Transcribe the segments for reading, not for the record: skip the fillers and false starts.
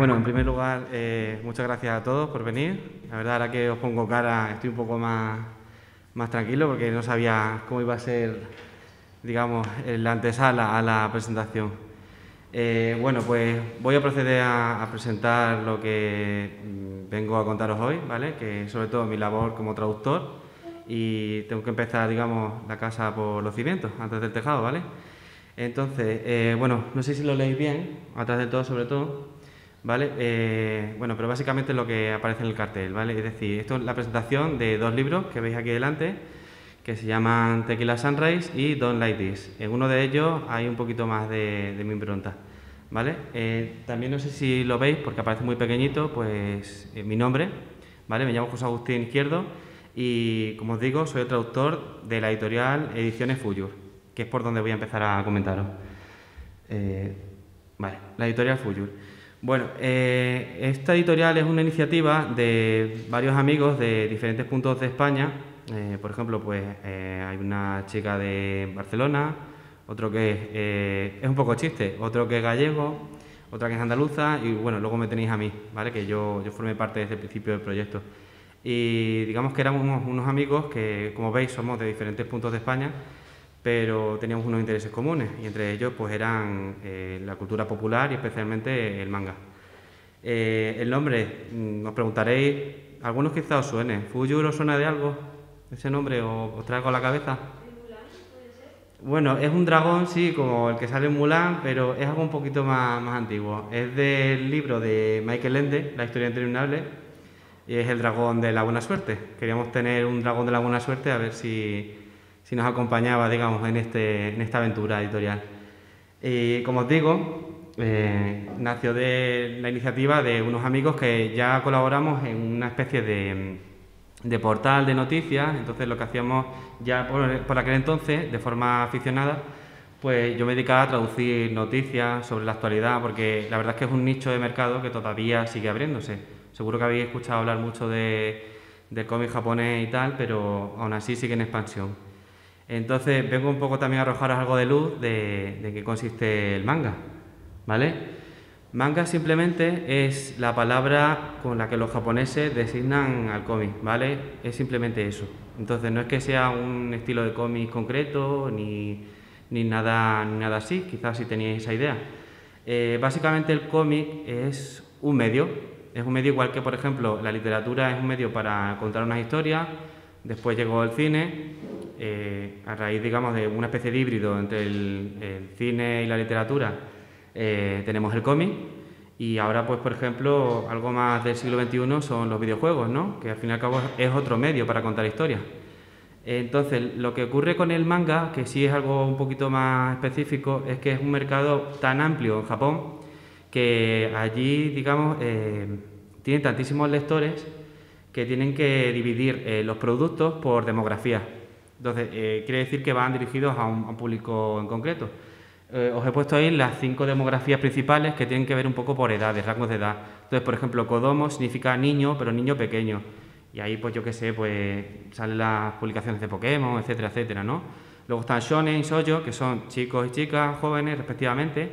Bueno, en primer lugar, muchas gracias a todos por venir. La verdad, ahora que os pongo cara, estoy un poco más tranquilo porque no sabía cómo iba a ser, digamos, la antesala a la presentación. Bueno, pues voy a proceder a presentar lo que vengo a contaros hoy, ¿vale? Que sobre todo mi labor como traductor, y tengo que empezar, digamos, la casa por los cimientos, antes del tejado, ¿vale? Entonces, bueno, no sé si lo leéis bien, atrás de todo sobre todo, ¿vale? Bueno, pero básicamente es lo que aparece en el cartel, ¿vale? Es decir, esto es la presentación de dos libros que veis aquí delante, que se llaman Tequila Sunrise y Don't Like This. En uno de ellos hay un poquito más de mi impronta, ¿vale? También no sé si lo veis, porque aparece muy pequeñito, pues mi nombre, ¿vale? Me llamo José Agustín Izquierdo y, como os digo, soy el traductor de la editorial Ediciones Fuyur, que es por donde voy a empezar a comentaros. Vale, la editorial Fuyur. Bueno, esta editorial es una iniciativa de varios amigos de diferentes puntos de España. Por ejemplo, pues hay una chica de Barcelona, otro que es un poco chiste, otro que es gallego, otra que es andaluza y bueno, luego me tenéis a mí, ¿vale? Que yo formé parte desde el principio del proyecto. Y digamos que éramos unos amigos que, como veis, somos de diferentes puntos de España, pero teníamos unos intereses comunes y entre ellos pues eran la cultura popular y especialmente el manga. El nombre, os preguntaréis, algunos quizá os suene. ¿Fuyur os suena de algo? ¿Ese nombre os traigo a la cabeza? Bueno, es un dragón, sí, como el que sale en Mulan, pero es algo un poquito más antiguo. Es del libro de Michael Ende, La historia interminable, y es el dragón de la buena suerte. Queríamos tener un dragón de la buena suerte a ver si nos acompañaba, digamos, en esta aventura editorial. Y como os digo, nació de la iniciativa de unos amigos que ya colaboramos en una especie de portal de noticias. Entonces lo que hacíamos ya por aquel entonces, de forma aficionada, pues yo me dedicaba a traducir noticias sobre la actualidad, porque la verdad es que es un nicho de mercado que todavía sigue abriéndose. Seguro que habéis escuchado hablar mucho del cómic japonés y tal, pero aún así sigue en expansión. Entonces vengo un poco también a arrojaros algo de luz de qué consiste el manga, ¿vale? Manga simplemente es la palabra con la que los japoneses designan al cómic, ¿vale? Es simplemente eso. Entonces no es que sea un estilo de cómic concreto ni nada así, quizás si teníais esa idea. Básicamente el cómic es un medio igual que, por ejemplo, la literatura es un medio para contar unas historias. Después llegó el cine, a raíz, digamos, de una especie de híbrido entre el cine y la literatura, tenemos el cómic, y ahora, pues, por ejemplo, algo más del siglo XXI son los videojuegos, ¿no? Que al fin y al cabo es otro medio para contar historias. Entonces, lo que ocurre con el manga, que sí es algo un poquito más específico, es que es un mercado tan amplio en Japón que allí, digamos, tienen tantísimos lectores que tienen que dividir los productos por demografía. Entonces, quiere decir que van dirigidos a un público en concreto. Os he puesto ahí las 5 demografías principales que tienen que ver un poco por edades, rangos de edad. Entonces, por ejemplo, Kodomo significa niño, pero niño pequeño. Y ahí, pues yo qué sé, pues salen las publicaciones de Pokémon, etcétera, etcétera, ¿no? Luego están Shonen y Shoujo, que son chicos y chicas, jóvenes, respectivamente.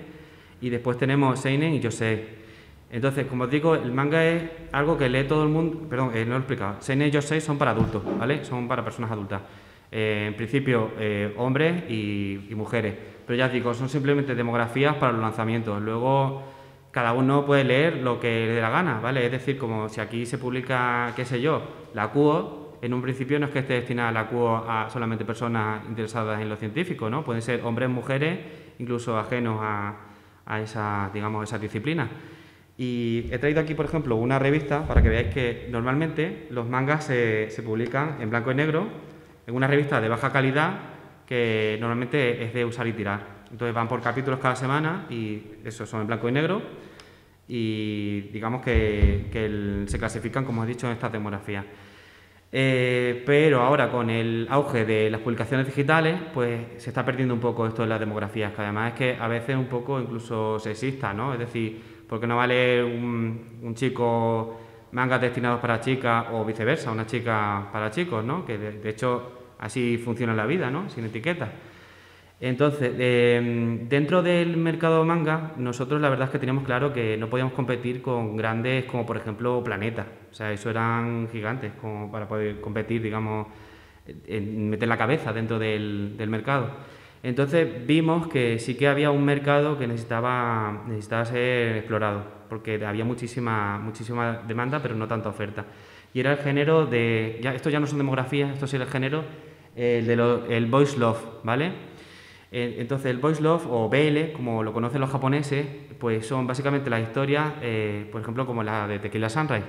Y después tenemos Seinen y Yosei. Entonces, como os digo, el manga es algo que lee todo el mundo. Perdón, no lo he explicado. Seinen y Yosei son para adultos, ¿vale? Son para personas adultas. En principio, hombres y mujeres. Pero ya os digo, son simplemente demografías para los lanzamientos. Luego, cada uno puede leer lo que le dé la gana, ¿vale? Es decir, como si aquí se publica, qué sé yo, la QO, en un principio no es que esté destinada la QO a solamente personas interesadas en lo científico, ¿no? Pueden ser hombres, mujeres, incluso ajenos a esa, digamos, esa disciplina. Y he traído aquí, por ejemplo, una revista para que veáis que normalmente los mangas se publican en blanco y negro, en una revista de baja calidad que normalmente es de usar y tirar. Entonces van por capítulos cada semana y eso son en blanco y negro y digamos que se clasifican, como he dicho, en estas demografías. Pero ahora con el auge de las publicaciones digitales, pues se está perdiendo un poco esto de las demografías, que además es que a veces es un poco incluso sexista, ¿no? Es decir, porque no vale un chico mangas destinados para chicas o viceversa, una chica para chicos, ¿no? Que de hecho así funciona la vida, ¿no? Sin etiquetas. Entonces, dentro del mercado manga, nosotros la verdad es que teníamos claro que no podíamos competir con grandes como por ejemplo Planeta. O sea, eso eran gigantes como para poder competir, digamos, meter la cabeza dentro del mercado. Entonces vimos que sí que había un mercado que necesitaba ser explorado, porque había muchísima demanda, pero no tanta oferta. Y era el género de, esto ya no son demografías, esto sí era el género, el Boys Love, ¿vale? Entonces el Boys Love o BL, como lo conocen los japoneses, pues son básicamente las historias, por ejemplo, como la de Tequila Sunrise.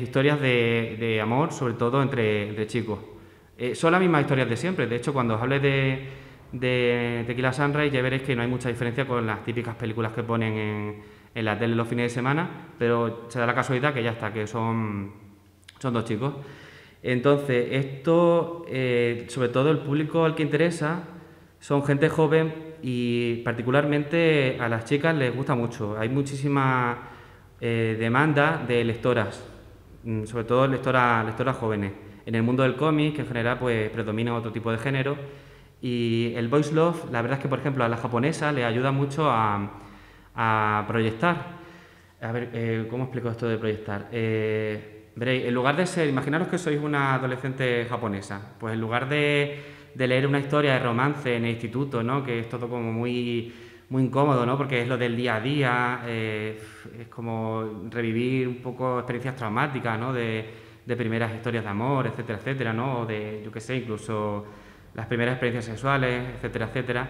Historias de amor, sobre todo entre chicos. Son las mismas historias de siempre. De hecho, cuando os hable de Tequila Sunrise ya veréis que no hay mucha diferencia con las típicas películas que ponen en la tele los fines de semana, pero se da la casualidad que ya está, que son dos chicos. Entonces, esto, sobre todo el público al que interesa, son gente joven y particularmente a las chicas les gusta mucho. Hay muchísima demanda de lectoras, sobre todo lectoras jóvenes. En el mundo del cómic, que en general pues, predomina otro tipo de género, y el Boys Love, la verdad es que, por ejemplo, a la japonesa le ayuda mucho a proyectar. A ver, ¿cómo explico esto de proyectar? Veréis, en lugar de ser, imaginaros que sois una adolescente japonesa, pues en lugar de leer una historia de romance en el instituto, ¿no? Que es todo como muy incómodo, ¿no? Porque es lo del día a día, es como revivir un poco experiencias traumáticas, ¿no? De primeras historias de amor, etcétera, etcétera, ¿no? O de, yo qué sé, incluso las primeras experiencias sexuales, etcétera, etcétera.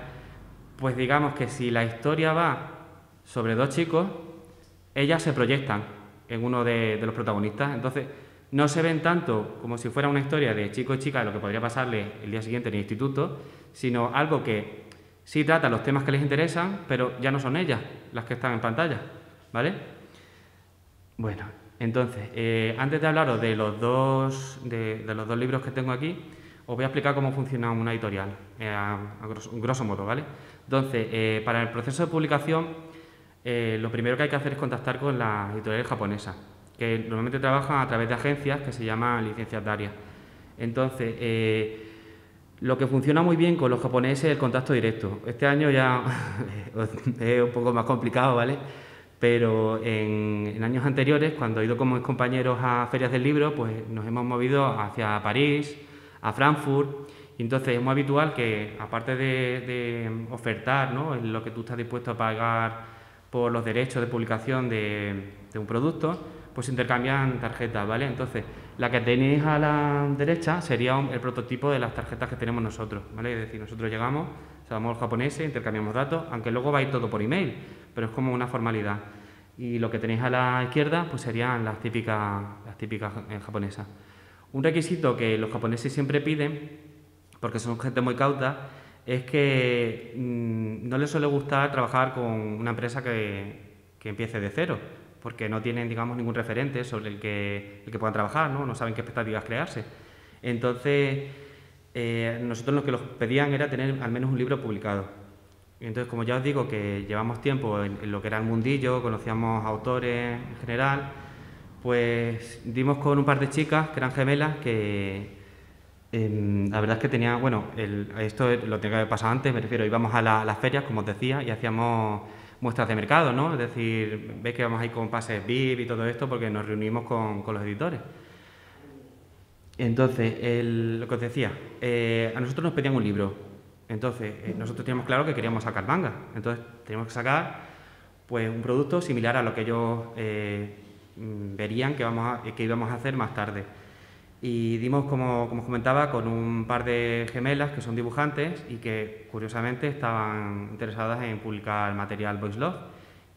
Pues digamos que si la historia va sobre dos chicos, ellas se proyectan en uno de los protagonistas, entonces no se ven tanto como si fuera una historia de chico y chica, lo que podría pasarle el día siguiente en el instituto, sino algo que sí trata los temas que les interesan, pero ya no son ellas las que están en pantalla, ¿vale? Bueno, entonces, antes de hablaros de los dos libros que tengo aquí, os voy a explicar cómo funciona una editorial, grosso modo, ¿vale? Entonces, para el proceso de publicación, lo primero que hay que hacer es contactar con las editoriales japonesas, que normalmente trabajan a través de agencias que se llaman licenciatarias. Entonces, lo que funciona muy bien con los japoneses es el contacto directo. Este año ya es un poco más complicado, ¿vale? Pero en años anteriores, cuando he ido con mis compañeros a ferias del libro, pues nos hemos movido hacia París, a Frankfurt, y entonces es muy habitual que, aparte de ofertar, ¿no?, en lo que tú estás dispuesto a pagar por los derechos de publicación de un producto, pues intercambian tarjetas, ¿vale? Entonces, la que tenéis a la derecha sería el prototipo de las tarjetas que tenemos nosotros, ¿vale? Es decir, nosotros llegamos, saludamos a los japoneses, intercambiamos datos, aunque luego va a ir todo por email, pero es como una formalidad. Y lo que tenéis a la izquierda, pues serían las típicas japonesas. Un requisito que los japoneses siempre piden, porque son gente muy cauta, es que no les suele gustar trabajar con una empresa que empiece de cero, porque no tienen, digamos, ningún referente sobre el que puedan trabajar, ¿no? No saben qué expectativas crearse. Entonces, nosotros lo que los pedían era tener al menos un libro publicado. Entonces, como ya os digo que llevamos tiempo en lo que era el mundillo, conocíamos autores en general, pues dimos con un par de chicas que eran gemelas que la verdad es que tenía, bueno, esto lo tengo que haber pasado antes, me refiero, íbamos a las ferias, como os decía, y hacíamos muestras de mercado, ¿no? Es decir, veis que vamos ahí con pases VIP y todo esto porque nos reunimos con los editores. Entonces, lo que os decía, a nosotros nos pedían un libro. Entonces, nosotros teníamos claro que queríamos sacar manga. Entonces, teníamos que sacar pues, un producto similar a lo que ellos verían que íbamos a hacer más tarde. Y dimos, como os comentaba, con un par de gemelas que son dibujantes y que, curiosamente, estaban interesadas en publicar material Boys Love.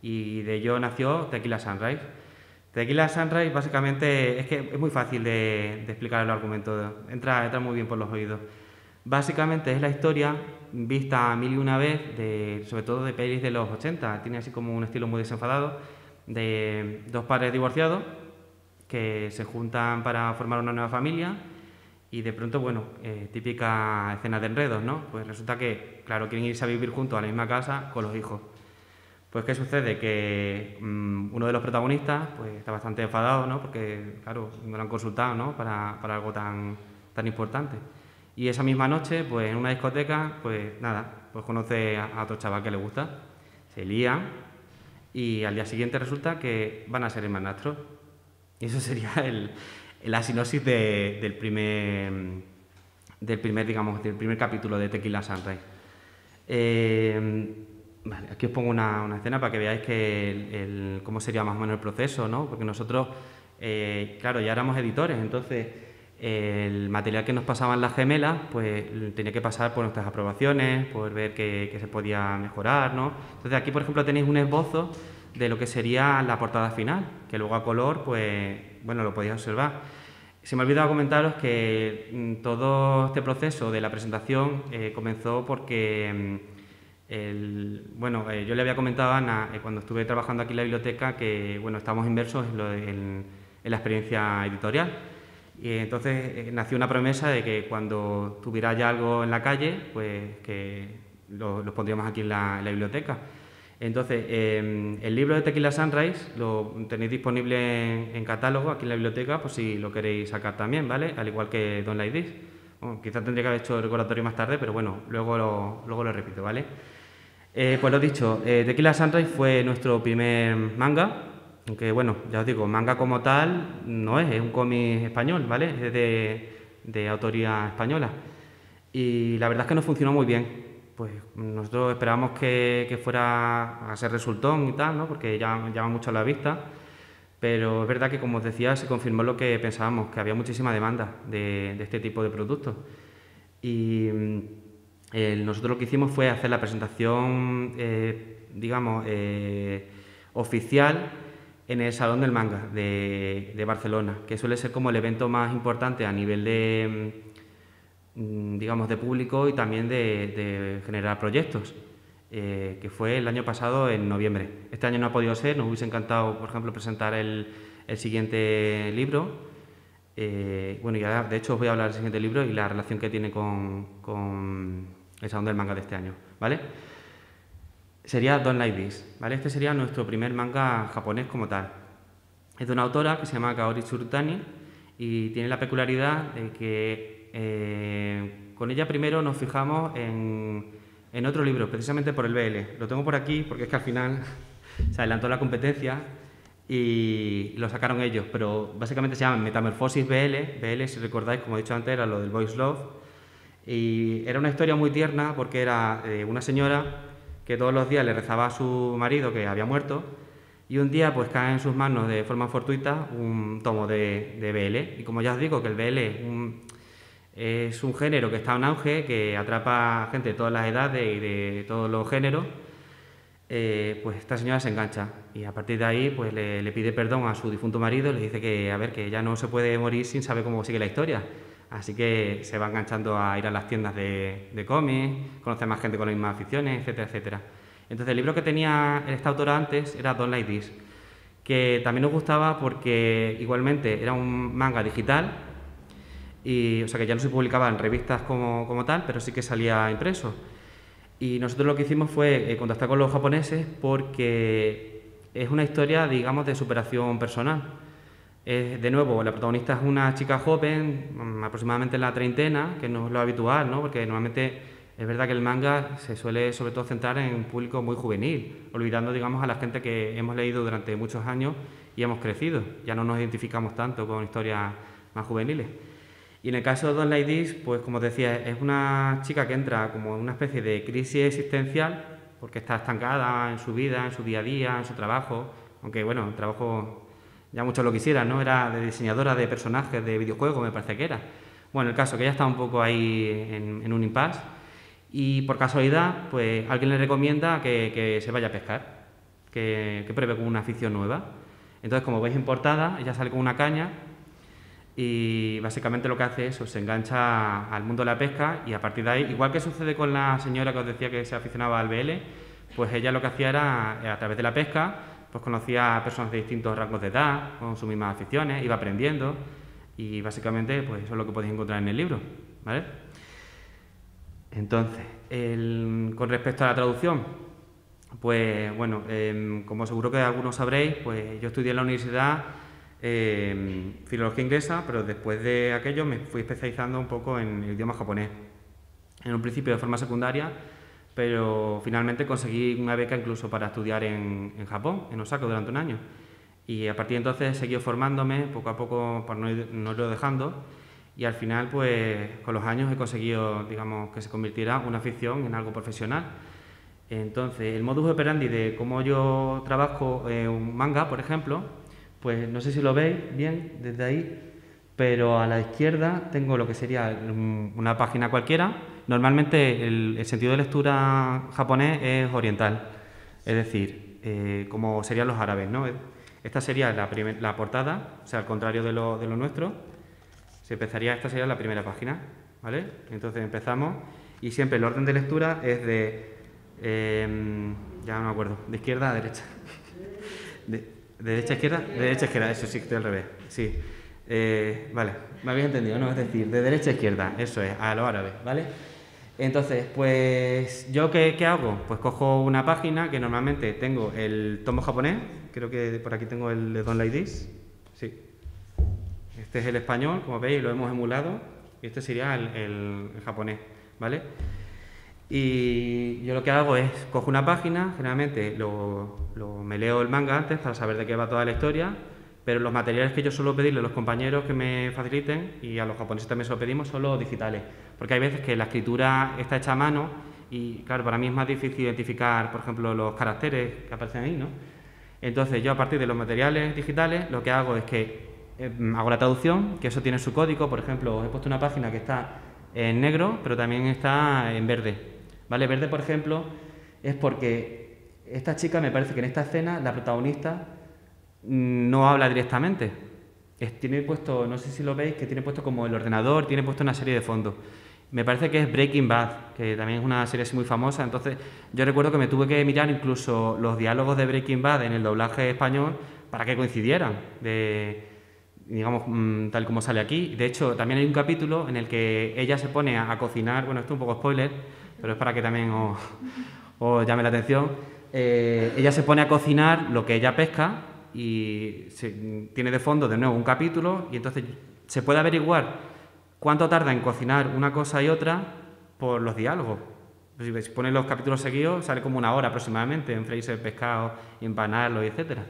Y de ello nació Tequila Sunrise. Tequila Sunrise, básicamente, es que es muy fácil de explicar el argumento, entra muy bien por los oídos. Básicamente es la historia vista mil y una vez, sobre todo de pelis de los 80, tiene así como un estilo muy desenfadado, de dos padres divorciados que se juntan para formar una nueva familia y de pronto, bueno, típica escena de enredos, ¿no? Pues resulta que, claro, quieren irse a vivir juntos a la misma casa con los hijos. Pues ¿qué sucede? Que uno de los protagonistas pues, está bastante enfadado, ¿no? Porque, claro, no lo han consultado, ¿no? Para algo tan importante. Y esa misma noche, pues en una discoteca, pues nada, pues conoce a otro chaval que le gusta, se lían y al día siguiente resulta que van a ser hermanastros. Y eso sería la sinopsis del primer capítulo de Tequila Sunrise. Vale, aquí os pongo una escena para que veáis cómo sería más o menos el proceso, ¿no? Porque nosotros, claro, ya éramos editores, entonces el material que nos pasaban las gemelas, pues tenía que pasar por nuestras aprobaciones, por ver qué se podía mejorar, ¿no? Entonces aquí, por ejemplo, tenéis un esbozo de lo que sería la portada final, que luego a color, pues, bueno, lo podéis observar. Se me ha olvidado comentaros que todo este proceso de la presentación comenzó porque, yo le había comentado a Ana cuando estuve trabajando aquí en la biblioteca que, bueno, estábamos inmersos en la experiencia editorial. Y entonces nació una promesa de que cuando tuviera ya algo en la calle, pues que lo pondríamos aquí en la biblioteca. Entonces, el libro de Tequila Sunrise lo tenéis disponible en catálogo aquí en la biblioteca, por si lo queréis sacar también, ¿vale? Al igual que Don't Like This. Bueno, quizás tendría que haber hecho el recordatorio más tarde, pero bueno, luego lo repito, ¿vale? Pues lo dicho, Tequila Sunrise fue nuestro primer manga, aunque bueno, ya os digo, manga como tal no es un cómic español, ¿vale? Es de autoría española. Y la verdad es que nos funcionó muy bien. Pues nosotros esperábamos que fuera a ser resultón y tal, ¿no? Porque llama mucho a la vista. Pero es verdad que, como os decía, se confirmó lo que pensábamos, que había muchísima demanda de este tipo de productos. Y nosotros lo que hicimos fue hacer la presentación, oficial en el Salón del Manga de Barcelona, que suele ser como el evento más importante a nivel de público y también de generar proyectos, que fue el año pasado en noviembre. Este año no ha podido ser, nos hubiese encantado, por ejemplo, presentar el siguiente libro. Ya de hecho os voy a hablar del siguiente libro y la relación que tiene con el Salón del Manga de este año, ¿vale? Sería Don't Like This, ¿vale? Este sería nuestro primer manga japonés como tal. Es de una autora que se llama Kaori Tsurutani y tiene la peculiaridad de que con ella primero nos fijamos en otro libro, precisamente por el BL. Lo tengo por aquí porque es que al final se adelantó la competencia y lo sacaron ellos, pero básicamente se llama Metamorfosis BL. BL, si recordáis, como he dicho antes, era lo del Boys Love. Y era una historia muy tierna porque era una señora que todos los días le rezaba a su marido que había muerto y un día pues cae en sus manos de forma fortuita un tomo de BL. Y como ya os digo que el BL es un género que está en auge, que atrapa a gente de todas las edades y de todos los géneros, pues esta señora se engancha y a partir de ahí pues le pide perdón a su difunto marido y le dice que ya no se puede morir sin saber cómo sigue la historia. Así que se va enganchando a ir a las tiendas de cómics, conocer más gente con las mismas aficiones, etcétera, etcétera. Entonces el libro que tenía esta autora antes era Don't Like This, que también nos gustaba porque igualmente era un manga digital, o sea que ya no se publicaba en revistas como tal, pero sí que salía impreso. Y nosotros lo que hicimos fue contactar con los japoneses porque es una historia, digamos, de superación personal. De nuevo, la protagonista es una chica joven, aproximadamente en la treintena, que no es lo habitual, ¿no? Porque normalmente es verdad que el manga se suele sobre todo centrar en un público muy juvenil, olvidando, digamos, a la gente que hemos leído durante muchos años y hemos crecido. Ya no nos identificamos tanto con historias más juveniles. Y en el caso de Don't Like This, pues como os decía, es una chica que entra como en una especie de crisis existencial porque está estancada en su vida, en su día a día, en su trabajo, aunque bueno, el trabajo ya muchos lo quisieran, ¿no? Era de diseñadora de personajes de videojuegos, me parece que era. Bueno, el caso que ella está un poco ahí en un impasse y por casualidad, pues alguien le recomienda que se vaya a pescar, que pruebe con una afición nueva. Entonces, como veis en portada, ella sale con una caña y básicamente lo que hace es se engancha al mundo de la pesca y a partir de ahí, igual que sucede con la señora que os decía que se aficionaba al BL, pues ella lo que hacía era, a través de la pesca, pues conocía a personas de distintos rangos de edad, con sus mismas aficiones, iba aprendiendo y básicamente pues eso es lo que podéis encontrar en el libro, ¿vale? Entonces, con respecto a la traducción, pues bueno, como seguro que algunos sabréis, pues yo estudié en la universidad filología inglesa, pero después de aquello me fui especializando un poco en el idioma japonés. En un principio de forma secundaria, pero finalmente conseguí una beca incluso para estudiar en Japón, en Osaka, durante un año. Y a partir de entonces he seguido formándome poco a poco para no irlo dejando, y al final, pues con los años he conseguido, digamos, que se convirtiera una afición en algo profesional. Entonces, el modus operandi de cómo yo trabajo un manga, por ejemplo, pues no sé si lo veis bien desde ahí, pero a la izquierda tengo lo que sería una página cualquiera. Normalmente el sentido de lectura japonés es oriental, es decir, como serían los árabes, ¿no? Esta sería la portada, o sea, al contrario de lo nuestro. Esta sería la primera página, ¿vale? Entonces empezamos y siempre el orden de lectura es ya no me acuerdo, de izquierda a derecha. De derecha a izquierda, de derecha a izquierda, eso sí, estoy al revés, sí. Vale, me habéis entendido, ¿no? Es decir, de derecha a izquierda, eso es, a lo árabe, ¿vale? Entonces, pues, ¿yo qué hago? Pues cojo una página que normalmente tengo el tomo japonés, creo que por aquí tengo el de Don't Like This, sí. Este es el español, como veis, lo hemos emulado, y este sería el japonés, ¿vale? Y yo lo que hago es, cojo una página, generalmente me leo el manga antes para saber de qué va toda la historia, pero los materiales que yo suelo pedirle a los compañeros que me faciliten, y a los japoneses también se lo pedimos, son los digitales, porque hay veces que la escritura está hecha a mano y, claro, para mí es más difícil identificar, por ejemplo, los caracteres que aparecen ahí, ¿no? Entonces yo, a partir de los materiales digitales, lo que hago es que hago la traducción, que eso tiene su código. Por ejemplo, os he puesto una página que está en negro, pero también está en verde, ¿vale? Verde, por ejemplo, es porque esta chica, me parece que en esta escena la protagonista no habla directamente. Tiene puesto, no sé si lo veis, que tiene puesto como el ordenador, tiene puesto una serie de fondos. Me parece que es Breaking Bad, que también es una serie así muy famosa. Entonces yo recuerdo que me tuve que mirar incluso los diálogos de Breaking Bad en el doblaje español para que coincidieran, digamos, tal como sale aquí. De hecho, también hay un capítulo en el que ella se pone a cocinar, bueno, esto es un poco spoiler, pero es para que también os llame la atención. Ella se pone a cocinar lo que ella pesca y tiene de fondo de nuevo un capítulo, y entonces se puede averiguar cuánto tarda en cocinar una cosa y otra por los diálogos. Si pones los capítulos seguidos, sale como una hora aproximadamente en freírse el pescado y empanarlo, etcétera.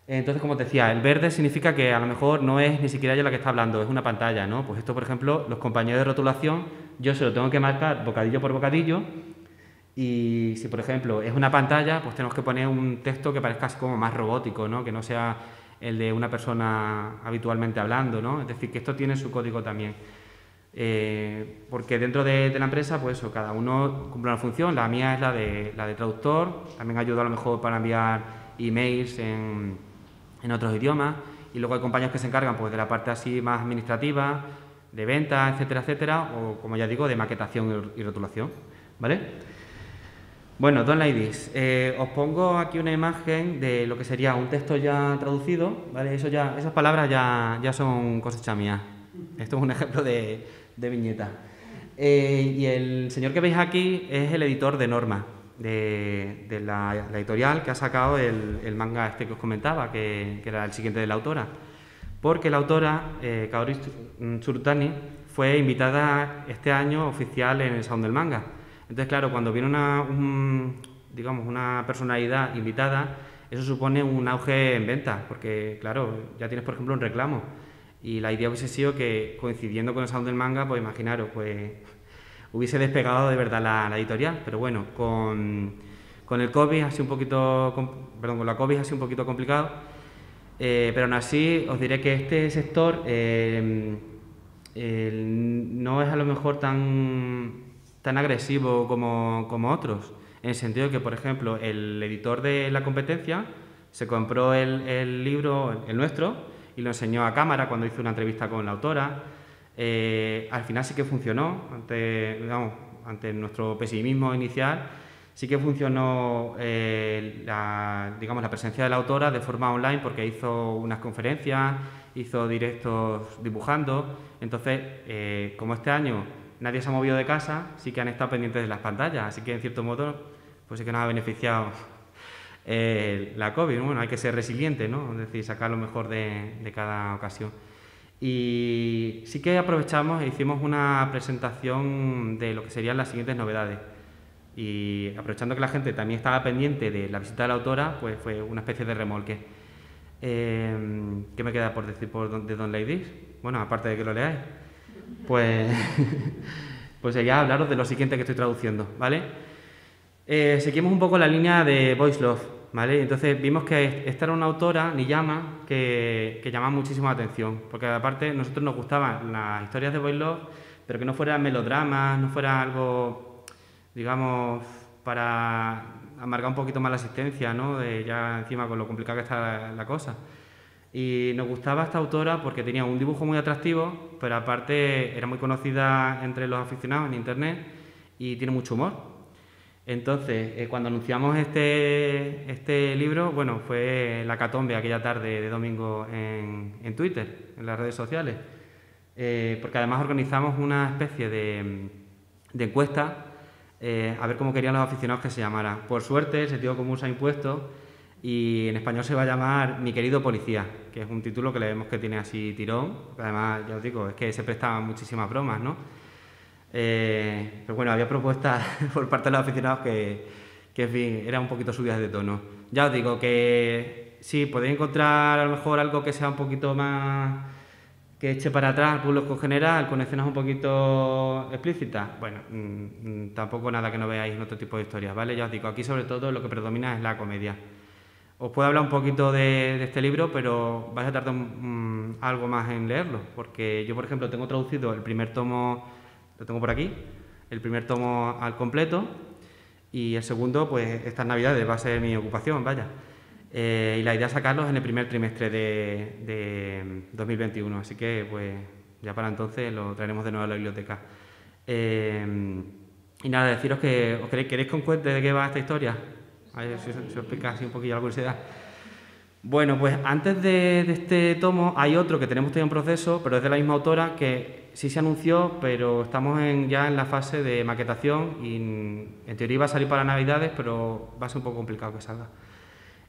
Entonces, como te decía, el verde significa que a lo mejor no es ni siquiera ella la que está hablando, es una pantalla, ¿no? Pues esto, por ejemplo, los compañeros de rotulación, yo se lo tengo que marcar bocadillo por bocadillo, y si, por ejemplo, es una pantalla, pues tenemos que poner un texto que parezca como más robótico, ¿no? Que no sea el de una persona habitualmente hablando, ¿no? Es decir, que esto tiene su código también. Porque dentro de la empresa, pues eso, cada uno cumple una función. La mía es la de traductor, también ayudo a lo mejor para enviar emails en otros idiomas, y luego hay compañeros que se encargan, pues, de la parte así más administrativa, de ventas, etcétera, etcétera, o, como ya digo, de maquetación y rotulación, ¿vale? Bueno, Don't Like This. Os pongo aquí una imagen de lo que sería un texto ya traducido, ¿vale? Esas palabras ya son cosecha mía. Esto es un ejemplo de viñeta. Y el señor que veis aquí es el editor de norma de la editorial que ha sacado el manga este que os comentaba, que era el siguiente de la autora. Porque la autora, Kaori Tsurutani, fue invitada este año oficial en el Salón del Manga. Entonces, claro, cuando viene una personalidad invitada, eso supone un auge en ventas, porque, claro, ya tienes, por ejemplo, un reclamo. Y la idea hubiese sido que, coincidiendo con el Salón del Manga, pues imaginaros, pues hubiese despegado de verdad la editorial. Pero bueno, con el COVID ha sido con la COVID ha sido un poquito complicado, pero aún así os diré que este sector no es a lo mejor tan agresivo como otros, en el sentido de que, por ejemplo, el editor de la competencia se compró el libro, el nuestro, y lo enseñó a cámara cuando hizo una entrevista con la autora. Al final sí que funcionó, ante nuestro pesimismo inicial, sí que funcionó la presencia de la autora de forma online, porque hizo unas conferencias, hizo directos dibujando. Entonces, como este año nadie se ha movido de casa, sí que han estado pendientes de las pantallas, así que en cierto modo pues sí que nos ha beneficiado la COVID, ¿no? Bueno, hay que ser resiliente, ¿no? Es decir, sacar lo mejor de cada ocasión. Y sí que aprovechamos e hicimos una presentación de lo que serían las siguientes novedades. Y aprovechando que la gente también estaba pendiente de la visita de la autora, pues fue una especie de remolque. ¿Qué me queda por decir de Don't Like This? Bueno, aparte de que lo leáis, pues, pues sería hablaros de lo siguiente que estoy traduciendo, ¿vale? Seguimos un poco la línea de Boys Love, ¿vale? Entonces vimos que esta era una autora, Niyama, que llama muchísimo la atención, porque aparte a nosotros nos gustaban las historias de Boys Love, pero que no fueran melodramas, no fuera algo, digamos, para amargar un poquito más la asistencia, ¿no? De ya encima con lo complicado que está la cosa. Y nos gustaba esta autora porque tenía un dibujo muy atractivo, pero aparte era muy conocida entre los aficionados en internet y tiene mucho humor. Entonces, cuando anunciamos este libro, bueno, fue la catombe aquella tarde de domingo en Twitter, en las redes sociales, porque además organizamos una especie de encuesta a ver cómo querían los aficionados que se llamara. Por suerte, el sentido común se ha impuesto y en español se va a llamar Mi querido policía, que es un título que le vemos que tiene así tirón, además, ya os digo, es que se prestaban muchísimas bromas, ¿no? Pero bueno, había propuestas por parte de los aficionados que en fin, eran un poquito subidas de tono. Ya os digo que sí, podéis encontrar a lo mejor algo que sea un poquito más que eche para atrás al público general, con escenas un poquito explícitas. Bueno, tampoco nada que no veáis en otro tipo de historias, ¿vale? Ya os digo, aquí sobre todo lo que predomina es la comedia. Os puedo hablar un poquito de este libro, pero vais a tardar algo más en leerlo, porque yo, por ejemplo, tengo traducido el primer tomo, lo tengo por aquí, el primer tomo al completo, y el segundo, pues estas navidades va a ser mi ocupación, vaya. Y la idea es sacarlos en el primer trimestre de 2021, así que pues ya para entonces lo traeremos de nuevo a la biblioteca. Y nada, deciros que ¿queréis que os cuente de qué va esta historia? A ver si os explica así un poquillo la curiosidad. Bueno, pues antes de este tomo hay otro que tenemos todavía en proceso, pero es de la misma autora, que sí se anunció, pero estamos ya en la fase de maquetación y en teoría iba a salir para Navidades, pero va a ser un poco complicado que salga.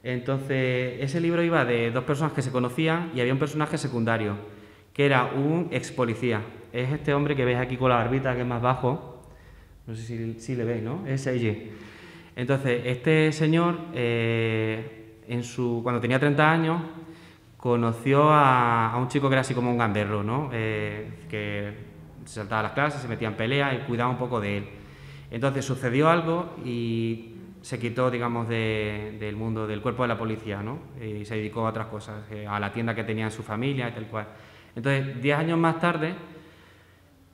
Entonces, ese libro iba de dos personas que se conocían y había un personaje secundario, que era un ex policía. Es este hombre que veis aquí con la barbita, que es más bajo, no sé si le veis, ¿no? Es Seiji. Entonces, este señor, cuando tenía 30 años, conoció a un chico que era así como un gamberro, ¿no? Que se saltaba a las clases, se metía en peleas y cuidaba un poco de él. Entonces sucedió algo y se quitó, digamos, del mundo del cuerpo de la policía, ¿no? Y se dedicó a otras cosas, a la tienda que tenía en su familia y tal cual. Entonces, 10 años más tarde,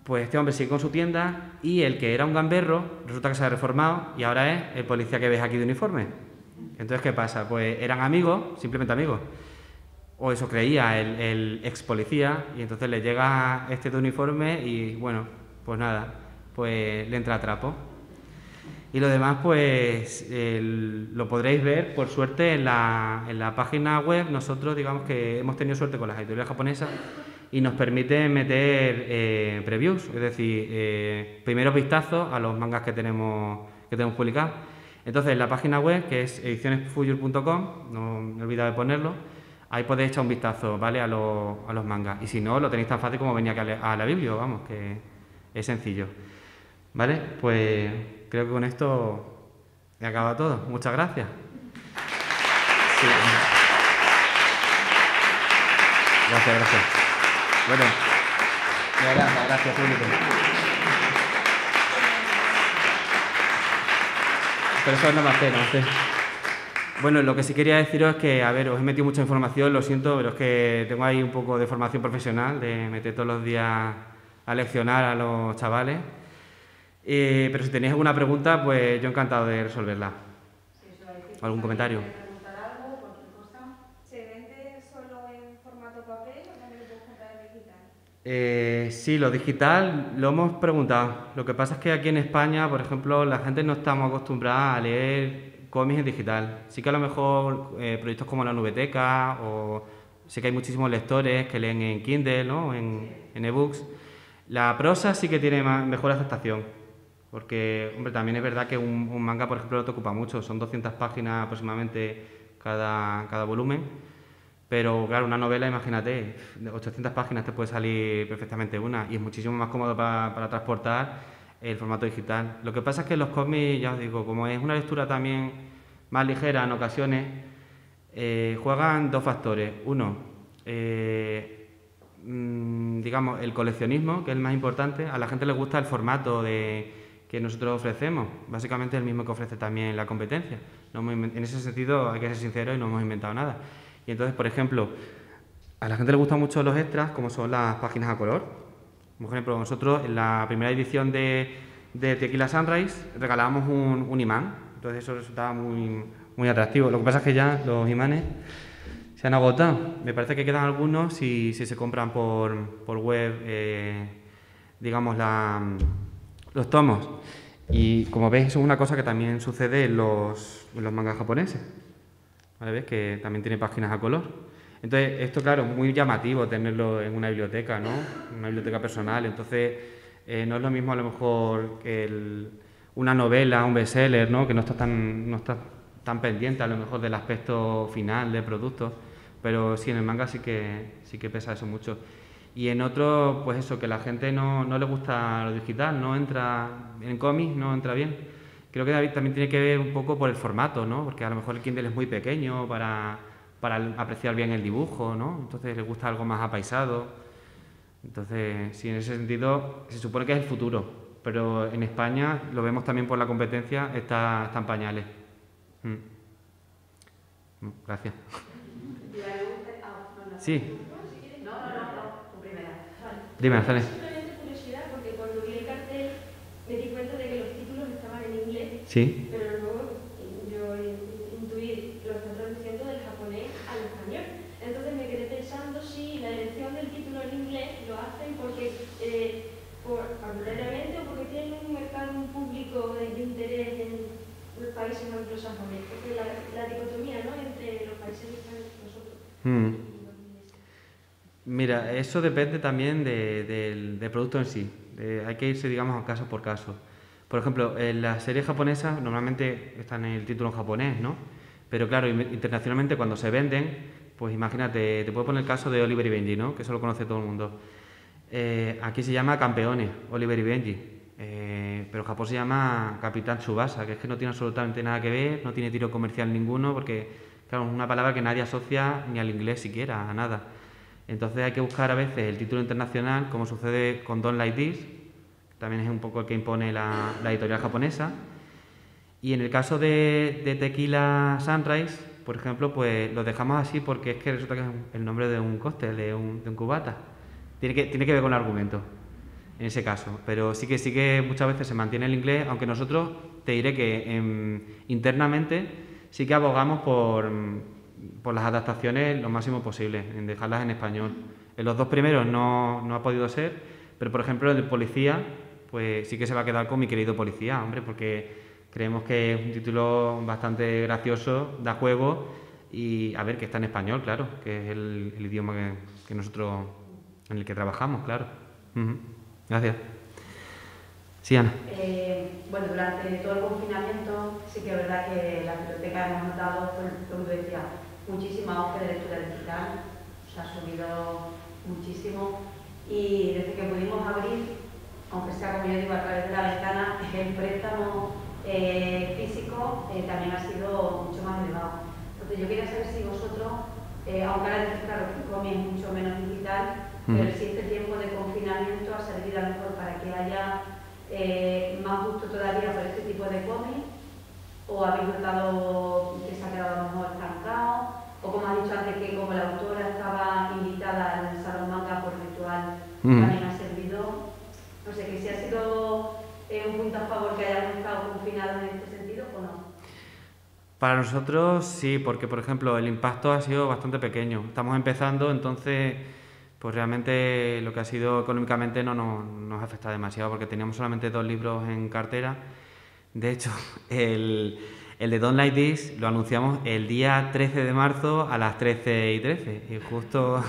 pues este hombre sigue con su tienda y el que era un gamberro resulta que se ha reformado y ahora es el policía que ves aquí de uniforme. Entonces, ¿qué pasa? Pues eran amigos, simplemente amigos, o eso creía el ex policía, y entonces le llega este de uniforme y bueno, pues nada, pues le entra a trapo. Y lo demás, pues lo podréis ver, por suerte, en la página web. Nosotros, digamos que hemos tenido suerte con las editoriales japonesas y nos permite meter previews, es decir, primeros vistazos a los mangas que tenemos publicados. Entonces, en la página web, que es edicionesfuyur.com, no me he olvidado de ponerlo, ahí podéis echar un vistazo, ¿vale?, a los mangas. Y si no, lo tenéis tan fácil como venir aquí a la biblia, vamos, que es sencillo. ¿Vale? Pues creo que con esto he acabado todo. Muchas gracias. Sí. Gracias. Bueno, gracias, público. Pero eso no me hace, Bueno, lo que sí quería deciros es que, a ver, os he metido mucha información, lo siento, pero es que tengo ahí un poco de formación profesional, de meter todos los días a leccionar a los chavales. Pero si tenéis alguna pregunta, pues yo encantado de resolverla. ¿Algún comentario? ¿Se vende solo en formato papel o también lo puedes comprar en digital? Sí, lo digital lo hemos preguntado. Lo que pasa es que aquí en España, por ejemplo, la gente no estamos acostumbrada a leer cómics en digital. Sí que a lo mejor proyectos como la Nubeteca, o sé que hay muchísimos lectores que leen en Kindle, ¿no?, en ebooks. La prosa sí que tiene mejor aceptación. Porque, hombre, también es verdad que un manga, por ejemplo, no te ocupa mucho, son 200 páginas aproximadamente cada volumen, pero claro, una novela, imagínate, de 800 páginas te puede salir perfectamente una, y es muchísimo más cómodo para transportar el formato digital. Lo que pasa es que los cómics, ya os digo, como es una lectura también más ligera en ocasiones, juegan dos factores. Uno, digamos, el coleccionismo, que es el más importante. A la gente le gusta el formato que nosotros ofrecemos, básicamente el mismo que ofrece también la competencia. En ese sentido hay que ser sincero y no hemos inventado nada. Y entonces, por ejemplo, a la gente le gustan mucho los extras, como son las páginas a color. Por ejemplo, nosotros en la primera edición de Tequila Sunrise regalábamos un imán, entonces eso resultaba muy atractivo. Lo que pasa es que ya los imanes se han agotado. Me parece que quedan algunos si se compran por web, digamos, los tomos. Y como veis, eso es una cosa que también sucede en los mangas japoneses. ¿Vale? ¿Ves? Que también tiene páginas a color. Entonces, esto, claro, es muy llamativo tenerlo en una biblioteca, ¿no? Una biblioteca personal. Entonces, no es lo mismo a lo mejor que una novela, un bestseller, ¿no? Que no está tan pendiente a lo mejor del aspecto final del producto. Pero sí, en el manga sí que pesa eso mucho. Y en otro, pues eso, que la gente no le gusta lo digital, no entra en cómics, no entra bien. Creo que David también tiene que ver un poco por el formato, ¿no? Porque a lo mejor el Kindle es muy pequeño para apreciar bien el dibujo, ¿no? Entonces le gusta algo más apaisado. Entonces, sí, en ese sentido se supone que es el futuro, pero en España, lo vemos también por la competencia, está en pañales. Gracias. Sí. Tu primera. Dime, Azalea. Simplemente curiosidad, porque cuando vi el cartel me di cuenta de que los títulos estaban en inglés, Sí. pero luego yo intuí que lo están traduciendo del japonés al español. Entonces me quedé pensando si la elección del título en inglés lo hacen porque arbitrariamente o porque tienen un mercado, un público de interés en los países anglosajones, porque la dicotomía, ¿no?, entre los países hispanos y nosotros. Mira, eso depende también del producto en sí. Hay que irse, digamos, caso por caso. Por ejemplo, en las series japonesas normalmente están en el título en japonés, ¿no? Pero claro, internacionalmente cuando se venden, pues imagínate, te puedo poner el caso de Oliver y Benji, ¿no? Que eso lo conoce todo el mundo. Aquí se llama Campeones, Oliver y Benji. Pero en Japón se llama Capitán Tsubasa, que es que no tiene absolutamente nada que ver, no tiene tiro comercial ninguno, porque, claro, es una palabra que nadie asocia ni al inglés siquiera, a nada. Entonces hay que buscar a veces el título internacional, como sucede con Don't Like This, que también es un poco el que impone la editorial japonesa. Y en el caso de Tequila Sunrise, por ejemplo, pues lo dejamos así porque es que resulta que es el nombre de un cóctel, de un cubata. Tiene que ver con el argumento, en ese caso. Pero sí que muchas veces se mantiene el inglés, aunque nosotros te diré que internamente sí que abogamos por las adaptaciones lo máximo posible, en dejarlas en español. En los dos primeros no ha podido ser, pero por ejemplo el de Policía, pues sí que se va a quedar con Mi querido policía, hombre, porque creemos que es un título bastante gracioso, da juego y a ver, que está en español, claro, que es el idioma que nosotros, en el que trabajamos, claro. Gracias. Sí, Ana. Bueno, durante todo el confinamiento sí que es verdad que la biblioteca hemos notado, como tú decías, muchísima auge de lectura digital, se ha subido muchísimo y desde que pudimos abrir, aunque sea como yo digo a través de la ventana, el préstamo físico también ha sido mucho más elevado. Entonces yo quería saber si vosotros, aunque ahora decís claro que Comi es mucho menos digital, pero si este tiempo de confinamiento ha servido a lo mejor para que haya más gusto todavía por este tipo de cómics, o habéis notado que se ha quedado a lo mejor estancado, o como has dicho antes que como la autora estaba invitada al Salón Manga por ritual, también ha servido, no sé, que si ha sido un punto a favor que hayamos estado confinados en este sentido o no. Para nosotros sí, porque por ejemplo el impacto ha sido bastante pequeño. Estamos empezando, entonces pues realmente lo que ha sido económicamente no nos afecta demasiado porque teníamos solamente 2 libros en cartera. De hecho, el de Don't Like This lo anunciamos el día 13 de marzo a las 13:13 y justo,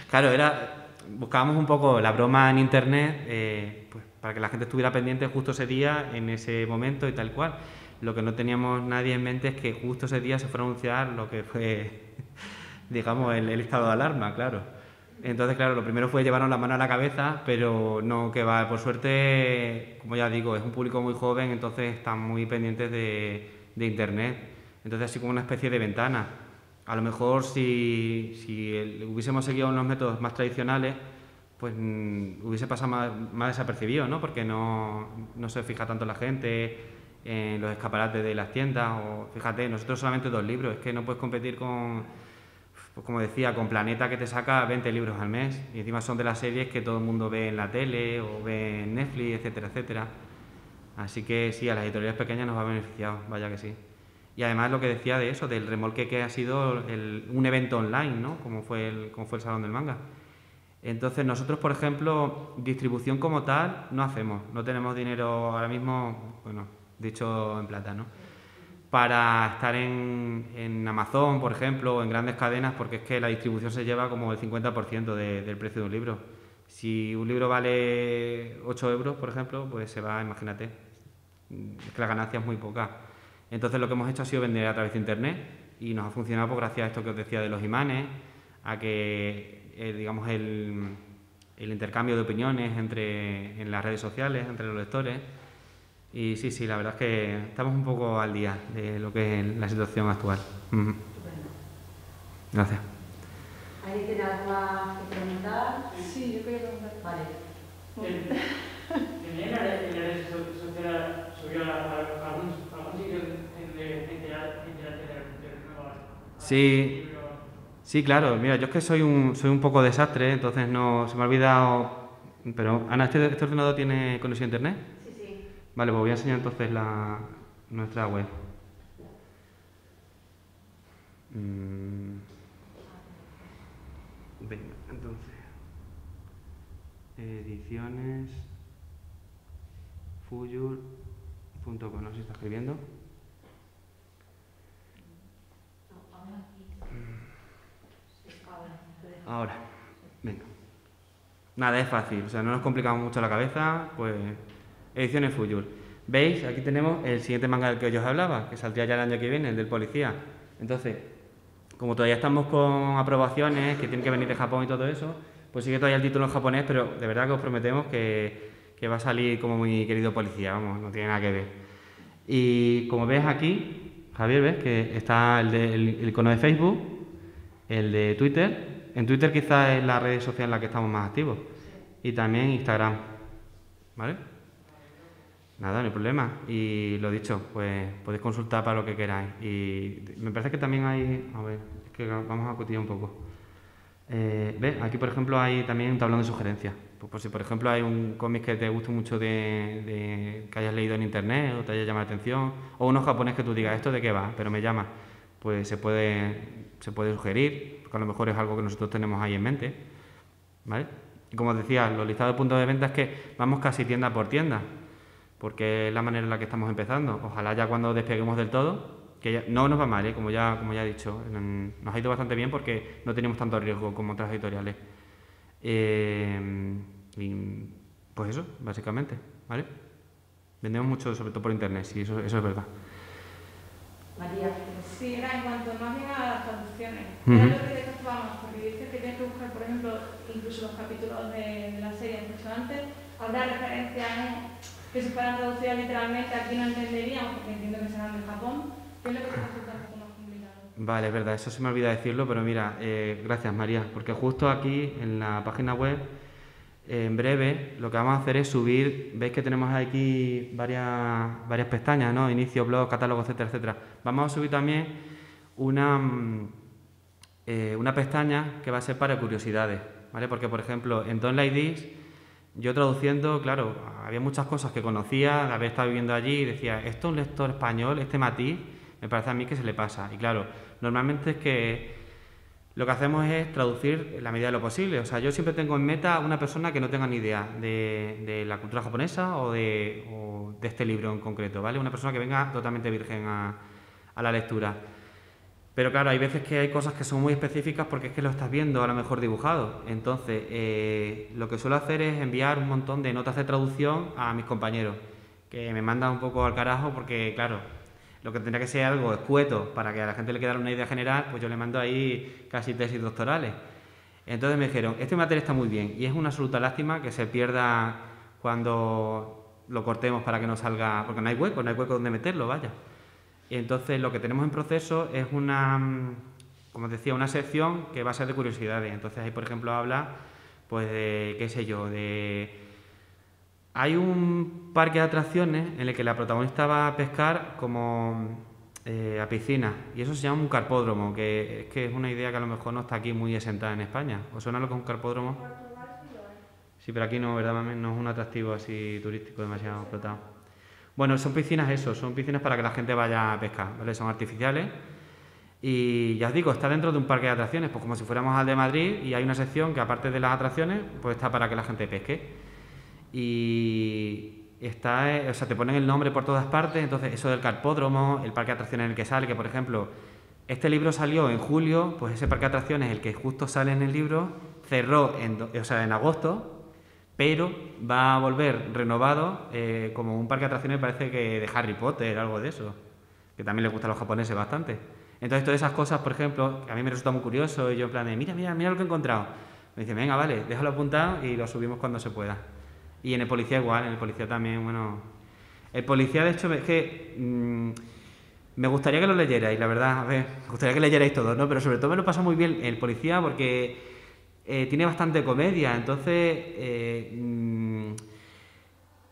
claro, buscábamos un poco la broma en internet pues, para que la gente estuviera pendiente justo ese día, en ese momento y tal cual. Lo que no teníamos nadie en mente es que justo ese día se fuera a anunciar lo que fue, digamos, el estado de alarma, claro. Entonces, claro, lo primero fue llevarnos la mano a la cabeza, pero no, que va, por suerte, como ya digo, es un público muy joven, entonces están muy pendientes de Internet. Entonces, así como una especie de ventana. A lo mejor si hubiésemos seguido unos métodos más tradicionales, pues hubiese pasado más desapercibido, ¿no? Porque no se fija tanto la gente en los escaparates de las tiendas, o fíjate, nosotros solamente 2 libros, es que no puedes competir con, pues como decía, con Planeta, que te saca 20 libros al mes, y encima son de las series que todo el mundo ve en la tele o ve en Netflix, etcétera, etcétera. Así que sí, a las editoriales pequeñas nos va beneficiado, vaya que sí. Y además lo que decía de eso, del remolque que ha sido un evento online, ¿no? Como fue el Salón del Manga. Entonces nosotros, por ejemplo, distribución como tal no hacemos, no tenemos dinero ahora mismo, bueno, dicho en plata, ¿no? Para estar en Amazon, por ejemplo, o en grandes cadenas, porque es que la distribución se lleva como el 50% del precio de un libro. Si un libro vale 8 euros, por ejemplo, pues se va, imagínate, es que la ganancia es muy poca. Entonces lo que hemos hecho ha sido vender a través de Internet y nos ha funcionado pues, gracias a esto que os decía de los imanes, a que digamos el intercambio de opiniones en las redes sociales, entre los lectores. Y sí, la verdad es que estamos un poco al día de lo que es la situación actual. Gracias. ¿Alguien tiene algo más que preguntar? Sí, yo quería preguntar. Vale. ¿En la red social subió algún sitio Sí, claro. Mira, yo es que soy un poco desastre, entonces no se me ha olvidado. Pero, Ana, ¿este ordenador tiene conexión a internet? Sí. Vale, pues voy a enseñar entonces nuestra web. Venga, entonces. Ediciones. Fuyur.com, no sé si está escribiendo. Ahora, venga. Nada, es fácil, o sea, no nos complicamos mucho la cabeza, pues Ediciones Fuyur. ¿Veis? Aquí tenemos el siguiente manga del que yo os hablaba, que saldría ya el año que viene, el del policía. Entonces, como todavía estamos con aprobaciones, que tienen que venir de Japón y todo eso, pues sigue todavía el título en japonés, pero de verdad que os prometemos que va a salir como mi querido policía, vamos, no tiene nada que ver. Y como ves aquí, Javier, ves que está el icono de Facebook, el de Twitter. En Twitter quizás es la red social en la que estamos más activos. Y también Instagram. ¿Vale? Nada, no hay problema. Y lo dicho, pues podéis consultar para lo que queráis. Y me parece que también hay... A ver, es que vamos a cotillar un poco. ¿Ves? Aquí, por ejemplo, hay también un tablón de sugerencias. Pues por si, por ejemplo, hay un cómic que te guste mucho que hayas leído en internet o te haya llamado la atención, o uno japonés que tú digas, ¿esto de qué va? Pero me llama. Pues se puede sugerir, porque a lo mejor es algo que nosotros tenemos ahí en mente, ¿vale? Y como os decía, los listados de puntos de venta es que vamos casi tienda por tienda, porque es la manera en la que estamos empezando. Ojalá ya cuando despeguemos del todo, que ya, no nos va mal, como ya he dicho, nos ha ido bastante bien porque no tenemos tanto riesgo como otras editoriales. Y pues eso, básicamente, ¿vale? Vendemos mucho, sobre todo por internet, sí, eso es verdad. María. Sí, era en cuanto más bien a las traducciones. Era lo que detectábamos, porque dices que tienes que buscar, por ejemplo, incluso los capítulos de la serie antes, habrá referencias que si fueran traducidas literalmente aquí no entenderíamos, porque entiendo que serán de Japón. ¿Qué es lo que te resulta un poco más complicado? Vale, es verdad, eso se me olvida decirlo, pero mira, gracias María, porque justo aquí en la página web, en breve, lo que vamos a hacer es subir, veis que tenemos aquí varias pestañas, ¿no? Inicio, blog, catálogo, etcétera, etcétera. Vamos a subir también una pestaña que va a ser para curiosidades, ¿vale? Porque, por ejemplo, en Don't Like This, yo traduciendo, claro, había muchas cosas que conocía, de haber estado viviendo allí y decía, esto es un lector español, este matiz, me parece a mí que se le pasa. Y claro, normalmente es que lo que hacemos es traducir en la medida de lo posible. O sea, yo siempre tengo en meta a una persona que no tenga ni idea de la cultura japonesa o de este libro en concreto, ¿vale? Una persona que venga totalmente virgen a la lectura. Pero claro, hay veces que hay cosas que son muy específicas porque es que lo estás viendo a lo mejor dibujado. Entonces, lo que suelo hacer es enviar un montón de notas de traducción a mis compañeros, que me mandan un poco al carajo porque, claro, lo que tendría que ser algo escueto para que a la gente le quedara una idea general, pues yo le mando ahí casi tesis doctorales. Entonces me dijeron, este material está muy bien y es una absoluta lástima que se pierda cuando lo cortemos para que no salga, porque no hay hueco donde meterlo, vaya. Y entonces lo que tenemos en proceso es una, como decía, una sección que va a ser de curiosidades. Entonces ahí, por ejemplo, habla, pues de, qué sé yo, hay un parque de atracciones en el que la protagonista va a pescar como a piscina, y eso se llama un carpódromo, que es una idea que a lo mejor no está aquí muy asentada en España. ¿Os suena lo que es un carpódromo? Sí, pero aquí no, ¿verdad, mami? No es un atractivo así turístico demasiado explotado. Bueno, son piscinas son piscinas para que la gente vaya a pescar, ¿vale? Son artificiales y ya os digo, está dentro de un parque de atracciones, pues como si fuéramos al de Madrid, y hay una sección que aparte de las atracciones, pues está para que la gente pesque. Y está, o sea, te ponen el nombre por todas partes, entonces eso del carpódromo, el parque de atracciones en el que sale, que por ejemplo, este libro salió en julio, pues ese parque de atracciones, el que justo sale en el libro, cerró en agosto, pero va a volver renovado como un parque de atracciones, parece que de Harry Potter, algo de eso, que también les gusta a los japoneses bastante. Entonces todas esas cosas, por ejemplo, que a mí me resulta muy curioso, y yo en plan de, mira lo que he encontrado. Me dice, venga, vale, déjalo apuntado y lo subimos cuando se pueda. Y en el policía igual, en el policía también, bueno... El policía, de hecho, es que... me gustaría que lo leyerais, la verdad, a ver, me gustaría que leyerais todos, ¿no? Pero sobre todo me lo pasa muy bien el policía porque tiene bastante comedia, entonces...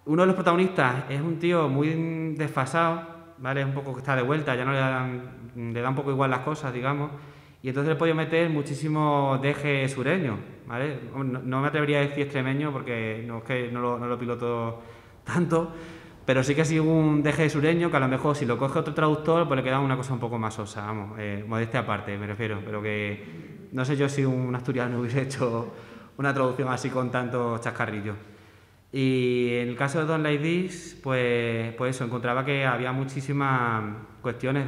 uno de los protagonistas es un tío muy desfasado, ¿vale? Es un poco que está de vuelta, ya no le da un poco igual las cosas, digamos, y entonces le he podido meter muchísimo deje sureño, ¿vale? No me atrevería a decir extremeño porque no, es que no lo piloto tanto, pero sí que ha sido un deje sureño que a lo mejor si lo coge otro traductor pues le queda una cosa un poco más sosa, vamos, modestia aparte me refiero, pero que no sé yo si un asturiano hubiese hecho una traducción así con tantos chascarrillos. Y en el caso de Don't Like This, pues eso, encontraba que había muchísimas cuestiones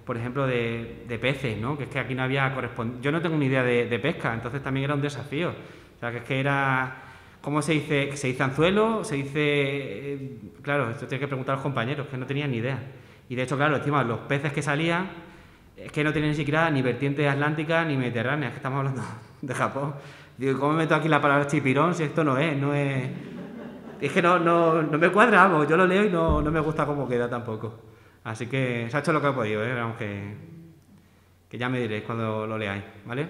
por ejemplo, de peces, ¿no? Que es que aquí no había correspondencia. Yo no tengo ni idea de pesca, entonces también era un desafío. O sea, que es que era... ¿Cómo se dice? ¿Se dice anzuelo? ¿Se dice...? Claro, esto tienes que preguntar a los compañeros, que no tenían ni idea. Y de hecho, claro, encima, los peces que salían, es que no tenían ni siquiera ni vertiente atlántica ni mediterránea, es que estamos hablando de Japón. Digo, ¿cómo meto aquí la palabra chipirón si esto no es...? Es que no me cuadra, vamos, yo lo leo y no me gusta cómo queda tampoco. Así que se ha hecho lo que he podido, vamos, que ya me diréis cuando lo leáis, ¿vale?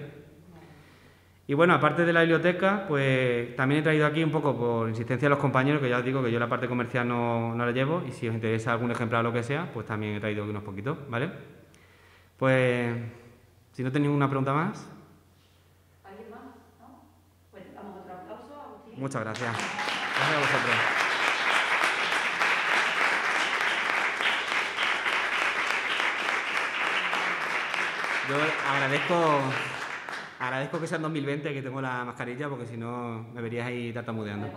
Y bueno, aparte de la biblioteca, pues también he traído aquí un poco por insistencia de los compañeros, que ya os digo que yo la parte comercial no la llevo, y si os interesa algún ejemplar o lo que sea, pues también he traído aquí unos poquitos, ¿vale? Pues, si no tenéis ninguna pregunta más. ¿Alguien más? ¿No? Pues damos otro aplauso a Agustín. Muchas gracias. Gracias a vosotros. Yo agradezco que sea en 2020 que tengo la mascarilla, porque si no me verías ahí tartamudeando.